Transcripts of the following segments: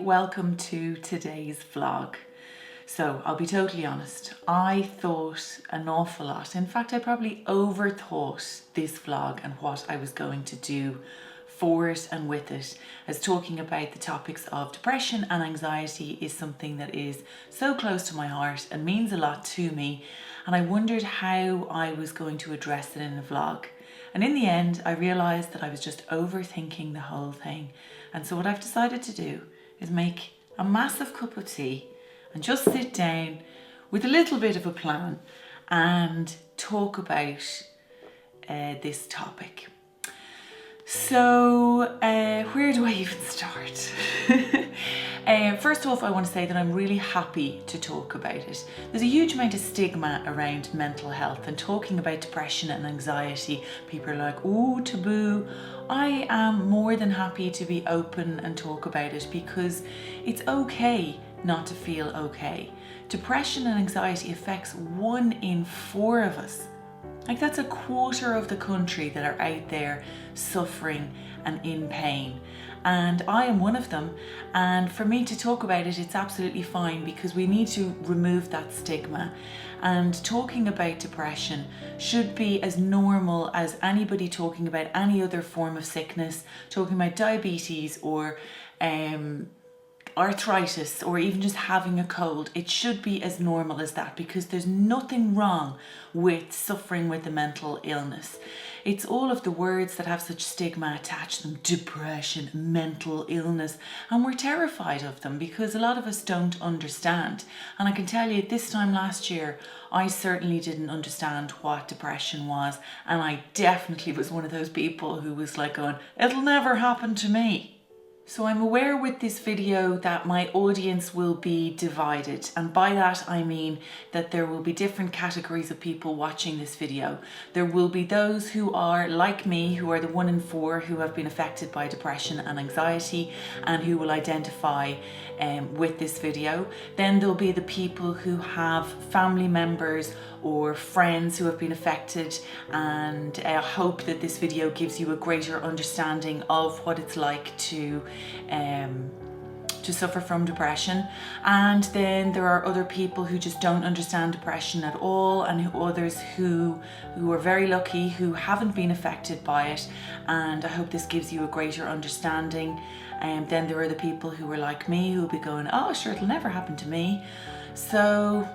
welcome to today's vlog. So I'll be totally honest, I thought an awful lot. In fact, I probably overthought this vlog and what I was going to do for it and with it, as talking about the topics of depression and anxiety is something that is so close to my heart and means a lot to me, and I wondered how I was going to address it in a vlog. And in the end, I realised that I was just overthinking the whole thing. And so what I've decided to do is make a massive cup of tea and just sit down with a little bit of a plan and talk about this topic. So where do I even start? First off, I want to say that I'm really happy to talk about it. There's a huge amount of stigma around mental health and talking about depression and anxiety. People are like, oh, taboo. I am more than happy to be open and talk about it because it's okay not to feel okay. Depression and anxiety affects 1 in 4 of us. Like, that's a quarter of the country that are out there suffering and in pain. And I am one of them. And for me to talk about it, it's absolutely fine because we need to remove that stigma. And talking about depression should be as normal as anybody talking about any other form of sickness, talking about diabetes or arthritis or even just having a cold. It should be as normal as that because there's nothing wrong with suffering with a mental illness. It's all of the words that have such stigma attached to them: depression, mental illness, and we're terrified of them because a lot of us don't understand. And I can tell you, this time last year I certainly didn't understand what depression was, and I definitely was one of those people who was like going, it'll never happen to me. So I'm aware with this video that my audience will be divided, and by that I mean that there will be different categories of people watching this video. There will be those who are like me, who are the 1 in 4 who have been affected by depression and anxiety and who will identify with this video. Then there'll be the people who have family members or friends who have been affected, and I hope that this video gives you a greater understanding of what it's like to suffer from depression. And then there are other people who just don't understand depression at all, and others who are very lucky who haven't been affected by it, and I hope this gives you a greater understanding. And then there are the people who are like me who will be going, oh sure, it'll never happen to me. So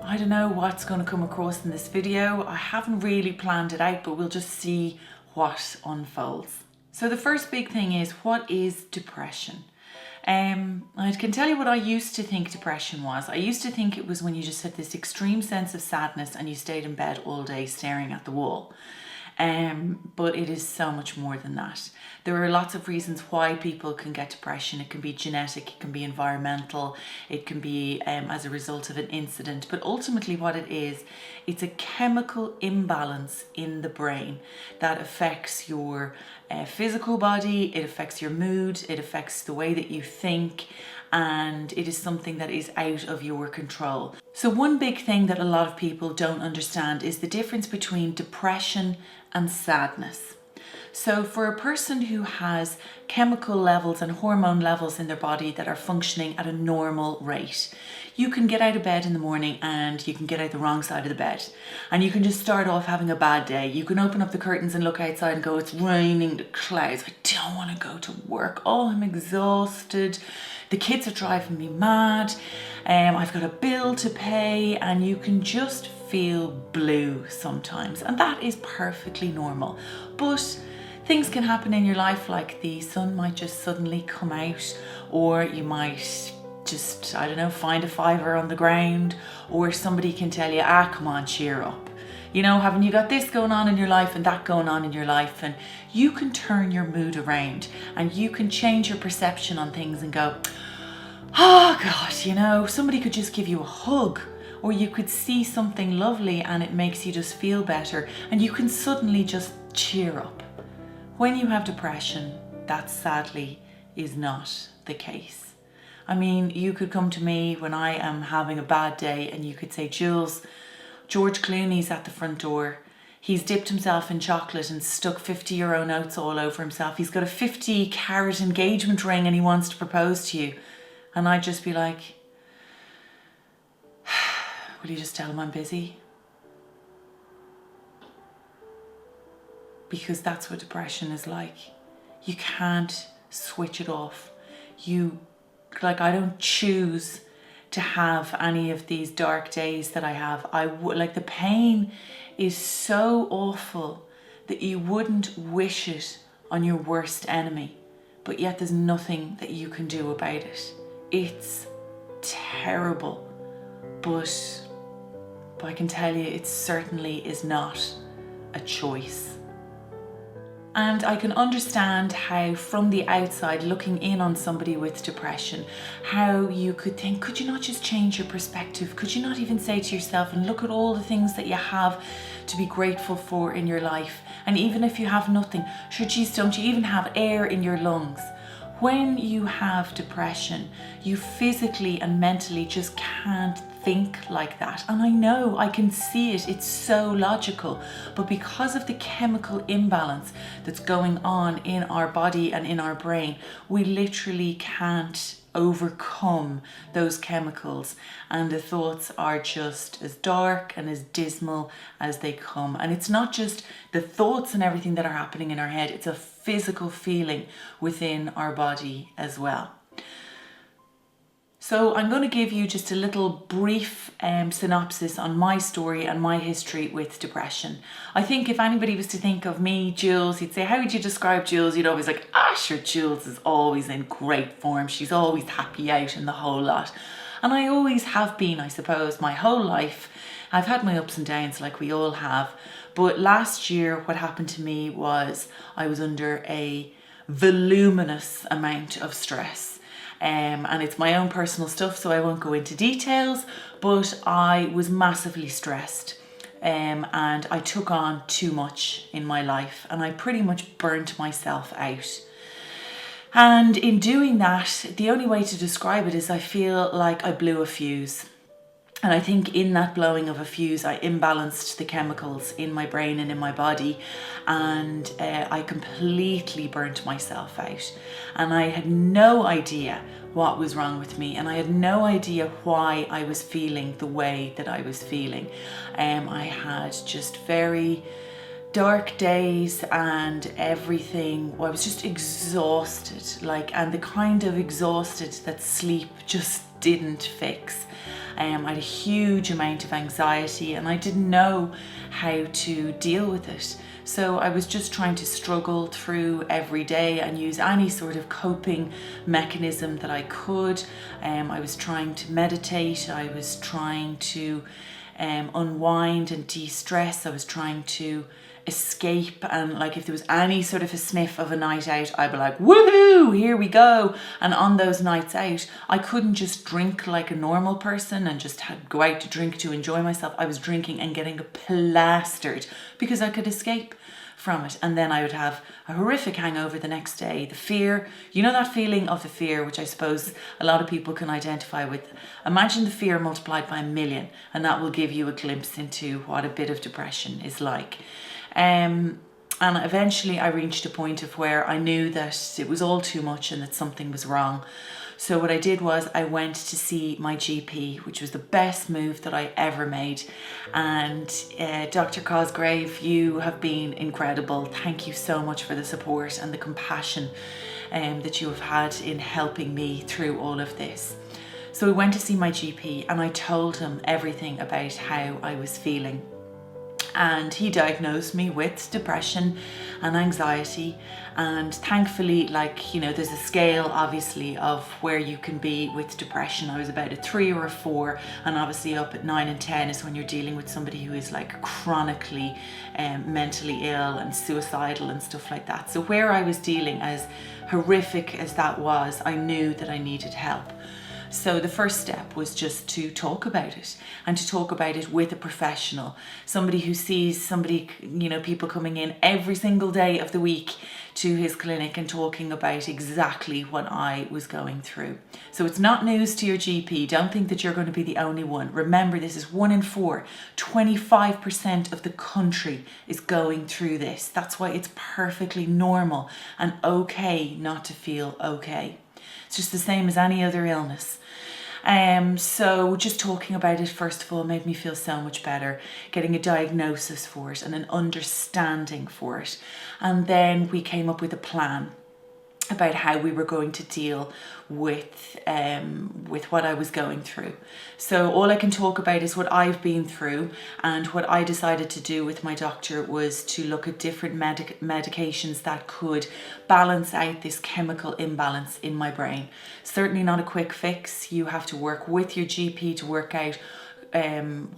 I don't know what's going to come across in this video. I haven't really planned it out, but we'll just see what unfolds. So the first big thing is, what is depression? I can tell you what I used to think depression was. I used to think it was when you just had this extreme sense of sadness and you stayed in bed all day staring at the wall. But it is so much more than that. There are lots of reasons why people can get depression. It can be genetic, it can be environmental, it can be as a result of an incident. But ultimately what it is, it's a chemical imbalance in the brain that affects your physical body, it affects your mood, it affects the way that you think, and it is something that is out of your control. So one big thing that a lot of people don't understand is the difference between depression and sadness. So for a person who has chemical levels and hormone levels in their body that are functioning at a normal rate, you can get out of bed in the morning and you can get out the wrong side of the bed and you can just start off having a bad day. You can open up the curtains and look outside and go, it's raining, the clouds, I don't want to go to work, oh I'm exhausted, the kids are driving me mad, I've got a bill to pay, and you can just feel blue sometimes, and that is perfectly normal. But things can happen in your life, like the sun might just suddenly come out, or you might just, I don't know, find a fiver on the ground, or somebody can tell you, come on, cheer up. You know, haven't you got this going on in your life and that going on in your life? And you can turn your mood around and you can change your perception on things and go, oh God, you know, somebody could just give you a hug, or you could see something lovely and it makes you just feel better and you can suddenly just cheer up. When you have depression, that sadly is not the case. I mean, you could come to me when I am having a bad day and you could say, Jules, George Clooney's at the front door. He's dipped himself in chocolate and stuck 50 euro notes all over himself. He's got a 50 carat engagement ring and he wants to propose to you. And I'd just be like, will you just tell him I'm busy? Because that's what depression is like. You can't switch it off. I don't choose to have any of these dark days that I have. The pain is so awful that you wouldn't wish it on your worst enemy, but yet there's nothing that you can do about it. It's terrible, but I can tell you it certainly is not a choice. And I can understand how, from the outside, looking in on somebody with depression, how you could think, could you not just change your perspective? Could you not even say to yourself, and look at all the things that you have to be grateful for in your life? And even if you have nothing, don't you even have air in your lungs? When you have depression, you physically and mentally just can't think like that. And I know, I can see it, it's so logical. But because of the chemical imbalance that's going on in our body and in our brain, we literally can't overcome those chemicals, and the thoughts are just as dark and as dismal as they come. And it's not just the thoughts and everything that are happening in our head, it's a physical feeling within our body as well. So I'm going to give you just a little brief synopsis on my story and my history with depression. I think if anybody was to think of me, Jules, you'd say, how would you describe Jules? You'd always like, sure, Jules is always in great form. She's always happy out and the whole lot. And I always have been, I suppose, my whole life. I've had my ups and downs like we all have. But last year, what happened to me was I was under a voluminous amount of stress. And it's my own personal stuff, so I won't go into details, but I was massively stressed, and I took on too much in my life, and I pretty much burnt myself out. And in doing that, the only way to describe it is I feel like I blew a fuse. And I think in that blowing of a fuse, I imbalanced the chemicals in my brain and in my body, and I completely burnt myself out. And I had no idea what was wrong with me, and I had no idea why I was feeling the way that I was feeling. I had just very dark days and everything. I was just exhausted, and the kind of exhausted that sleep just didn't fix. I had a huge amount of anxiety, and I didn't know how to deal with it. So I was just trying to struggle through every day and use any sort of coping mechanism that I could. I was trying to meditate. I was trying to unwind and de-stress. I was trying to escape, and if there was any sort of a sniff of a night out, I'd be like, woohoo, here we go. And on those nights out, I couldn't just drink like a normal person and just go out to drink to enjoy myself. I was drinking and getting plastered because I could escape from it. And then I would have a horrific hangover the next day. The fear, that feeling of the fear, which I suppose a lot of people can identify with. Imagine the fear multiplied by 1,000,000, and that will give you a glimpse into what a bit of depression is like. And eventually I reached a point of where I knew that it was all too much and that something was wrong. So what I did was I went to see my GP, which was the best move that I ever made. And Dr. Cosgrave, you have been incredible. Thank you so much for the support and the compassion that you have had in helping me through all of this. So I went to see my GP and I told him everything about how I was feeling. And he diagnosed me with depression and anxiety. And thankfully, there's a scale obviously of where you can be with depression. I was about a 3 or a 4, and obviously up at 9 and 10 is when you're dealing with somebody who is chronically mentally ill and suicidal and stuff like that. So where I was dealing, as horrific as that was, I knew that I needed help. So the first step was just to talk about it, and to talk about it with a professional, somebody who sees people coming in every single day of the week to his clinic and talking about exactly what I was going through. So it's not news to your GP. Don't think that you're going to be the only one. Remember, this is 1 in 4. 25% of the country is going through this. That's why it's perfectly normal and okay not to feel okay. It's just the same as any other illness. So just talking about it, first of all, made me feel so much better, getting a diagnosis for it and an understanding for it. And then we came up with a plan about how we were going to deal with what I was going through. So all I can talk about is what I've been through, and what I decided to do with my doctor was to look at different medications that could balance out this chemical imbalance in my brain. Certainly not a quick fix. You have to work with your GP to work out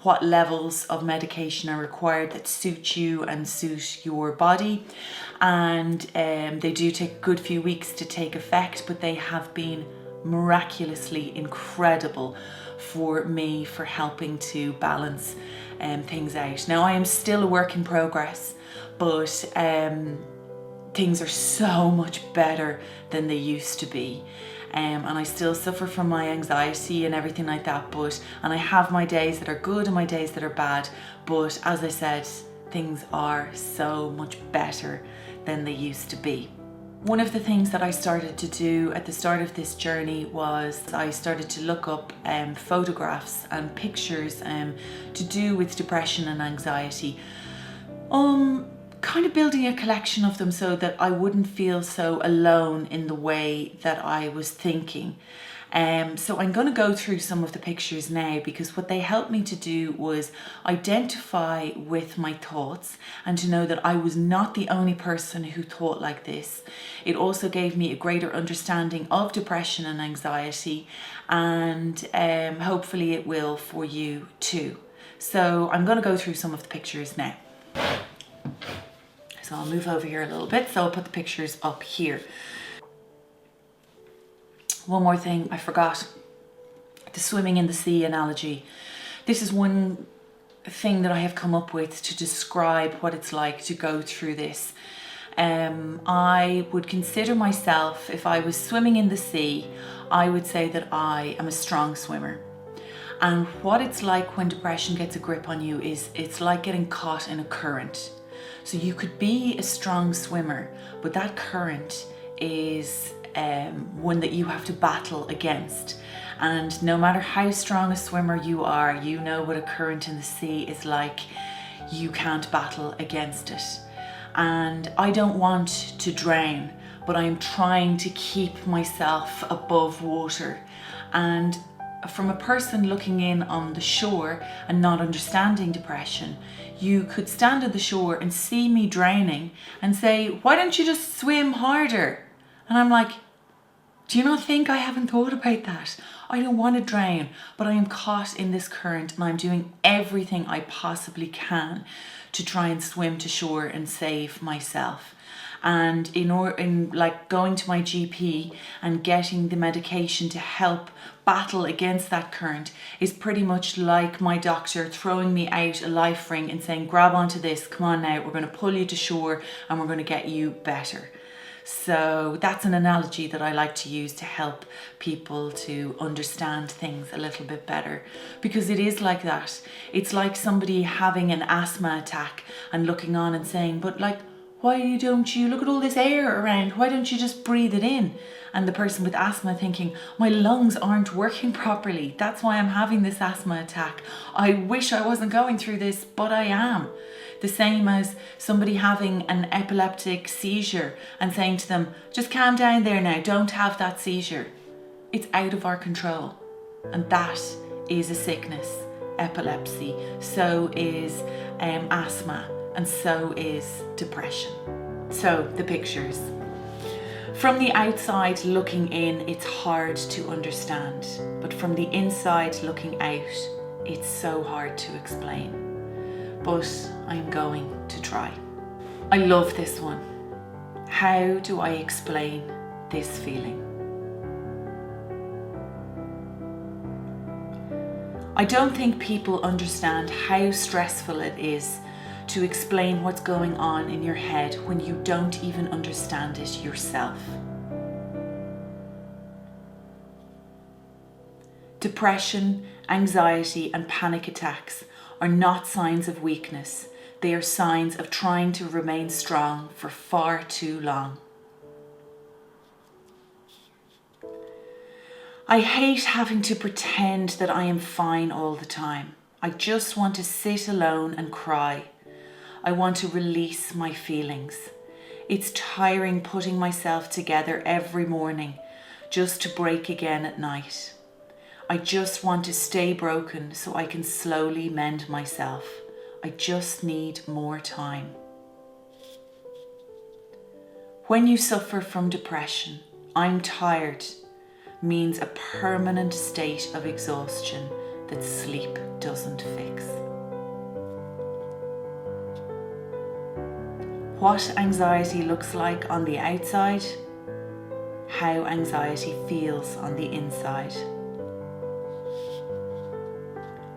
what levels of medication are required that suit you and suit your body, and they do take a good few weeks to take effect, but they have been miraculously incredible for me for helping to balance things out. Now I am still a work in progress, but things are so much better than they used to be. And I still suffer from my anxiety and everything like that, and I have my days that are good and my days that are bad, but as I said, things are so much better than they used to be. One of the things that I started to do at the start of this journey was I started to look up photographs and pictures to do with depression and anxiety. Kind of building a collection of them so that I wouldn't feel so alone in the way that I was thinking. So I'm going to go through some of the pictures now, because what they helped me to do was identify with my thoughts and to know that I was not the only person who thought like this. It also gave me a greater understanding of depression and anxiety, and hopefully it will for you too. So I'm going to go through some of the pictures now. So I'll move over here a little bit. So I'll put the pictures up here. One more thing I forgot. The swimming in the sea analogy. This is one thing that I have come up with to describe what it's like to go through this. I would consider myself, if I was swimming in the sea, I would say that I am a strong swimmer. And what it's like when depression gets a grip on you is it's like getting caught in a current. So you could be a strong swimmer, but that current is one that you have to battle against. And no matter how strong a swimmer you are, you know what a current in the sea is like. You can't battle against it. And I don't want to drown, but I'm trying to keep myself above water. And from a person looking in on the shore and not understanding depression, you could stand at the shore and see me drowning and say, why don't you just swim harder? And I'm like, do you not think I haven't thought about that? I don't want to drown, but I am caught in this current and I'm doing everything I possibly can to try and swim to shore and save myself. And in like going to my GP and getting the medication to help battle against that current is pretty much like my doctor throwing me out a life ring and saying, grab onto this, come on now, we're going to pull you to shore and we're going to get you better. So that's an analogy that I like to use to help people to understand things a little bit better, because it is like that. It's like somebody having an asthma attack and looking on and saying, but like, why don't you look at all this air around? Why don't you just breathe it in? And the person with asthma thinking, my lungs aren't working properly. That's why I'm having this asthma attack. I wish I wasn't going through this, but I am. The same as somebody having an epileptic seizure and saying to them, just calm down there now, don't have that seizure. It's out of our control. And that is a sickness, epilepsy. So is asthma. And so is depression. So the pictures. From the outside looking in, it's hard to understand. But from the inside looking out, it's so hard to explain. But I'm going to try. I love this one. How do I explain this feeling? I don't think people understand how stressful it is to explain what's going on in your head when you don't even understand it yourself. Depression, anxiety, and panic attacks are not signs of weakness. They are signs of trying to remain strong for far too long. I hate having to pretend that I am fine all the time. I just want to sit alone and cry. I want to release my feelings. It's tiring putting myself together every morning just to break again at night. I just want to stay broken so I can slowly mend myself. I just need more time. When you suffer from depression, I'm tired means a permanent state of exhaustion that sleep doesn't fix. What anxiety looks like on the outside, how anxiety feels on the inside.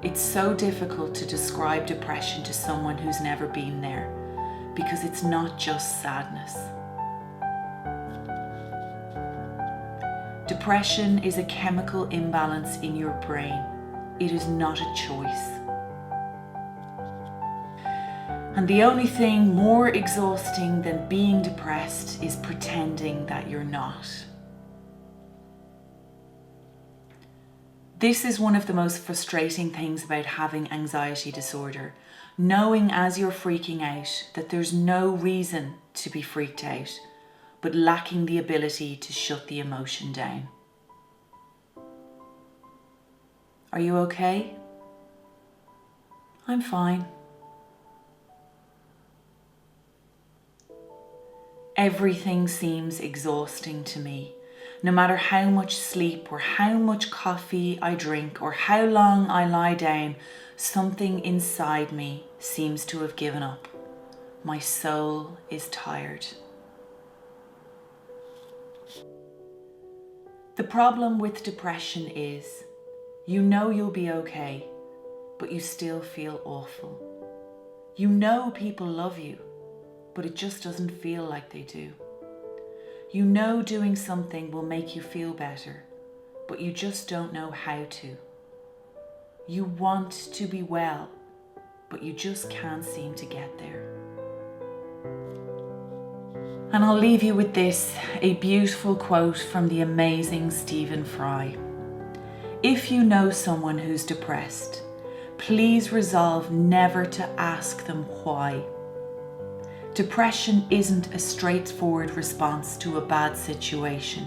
It's so difficult to describe depression to someone who's never been there, because it's not just sadness. Depression is a chemical imbalance in your brain. It is not a choice. And the only thing more exhausting than being depressed is pretending that you're not. This is one of the most frustrating things about having anxiety disorder. Knowing as you're freaking out that there's no reason to be freaked out, but lacking the ability to shut the emotion down. Are you okay? I'm fine. Everything seems exhausting to me. No matter how much sleep or how much coffee I drink or how long I lie down, something inside me seems to have given up. My soul is tired. The problem with depression is, you know you'll be okay, but you still feel awful. You know people love you, but it just doesn't feel like they do. You know doing something will make you feel better, but you just don't know how to. You want to be well, but you just can't seem to get there. And I'll leave you with this, a beautiful quote from the amazing Stephen Fry. If you know someone who's depressed, please resolve never to ask them why. Depression isn't a straightforward response to a bad situation.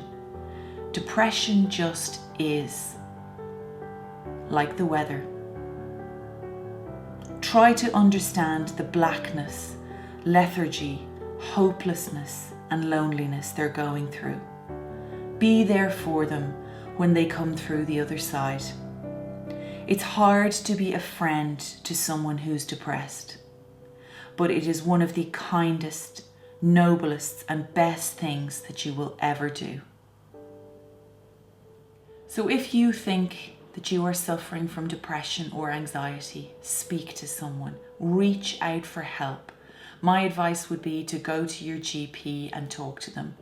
Depression just is, like the weather. Try to understand the blackness, lethargy, hopelessness and loneliness they're going through. Be there for them when they come through the other side. It's hard to be a friend to someone who's depressed, but it is one of the kindest, noblest and best things that you will ever do. So if you think that you are suffering from depression or anxiety, speak to someone, reach out for help. My advice would be to go to your GP and talk to them.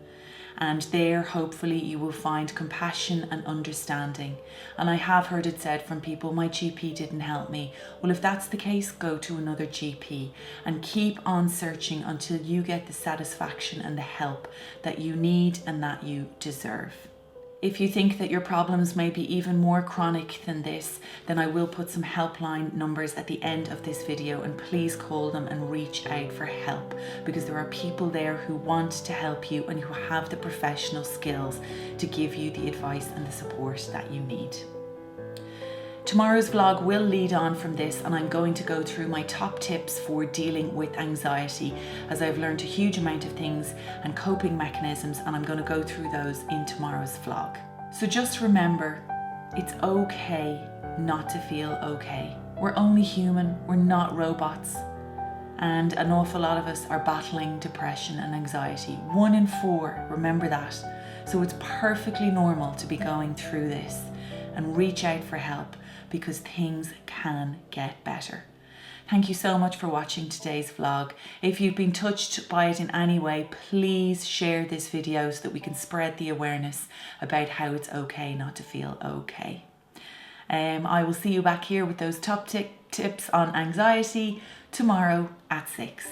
And there, hopefully, you will find compassion and understanding. And I have heard it said from people, my GP didn't help me. Well, if that's the case, go to another GP and keep on searching until you get the satisfaction and the help that you need and that you deserve. If you think that your problems may be even more chronic than this, then I will put some helpline numbers at the end of this video, and please call them and reach out for help, because there are people there who want to help you and who have the professional skills to give you the advice and the support that you need. Tomorrow's vlog will lead on from this, and I'm going to go through my top tips for dealing with anxiety, as I've learned a huge amount of things and coping mechanisms, and I'm going to go through those in tomorrow's vlog. So just remember, it's okay not to feel okay. We're only human, we're not robots. And an awful lot of us are battling depression and anxiety. 1 in 4, remember that. So it's perfectly normal to be going through this, and reach out for help, because things can get better. Thank you so much for watching today's vlog. If you've been touched by it in any way, please share this video so that we can spread the awareness about how it's okay not to feel okay. I will see you back here with those top tips on anxiety tomorrow at 6.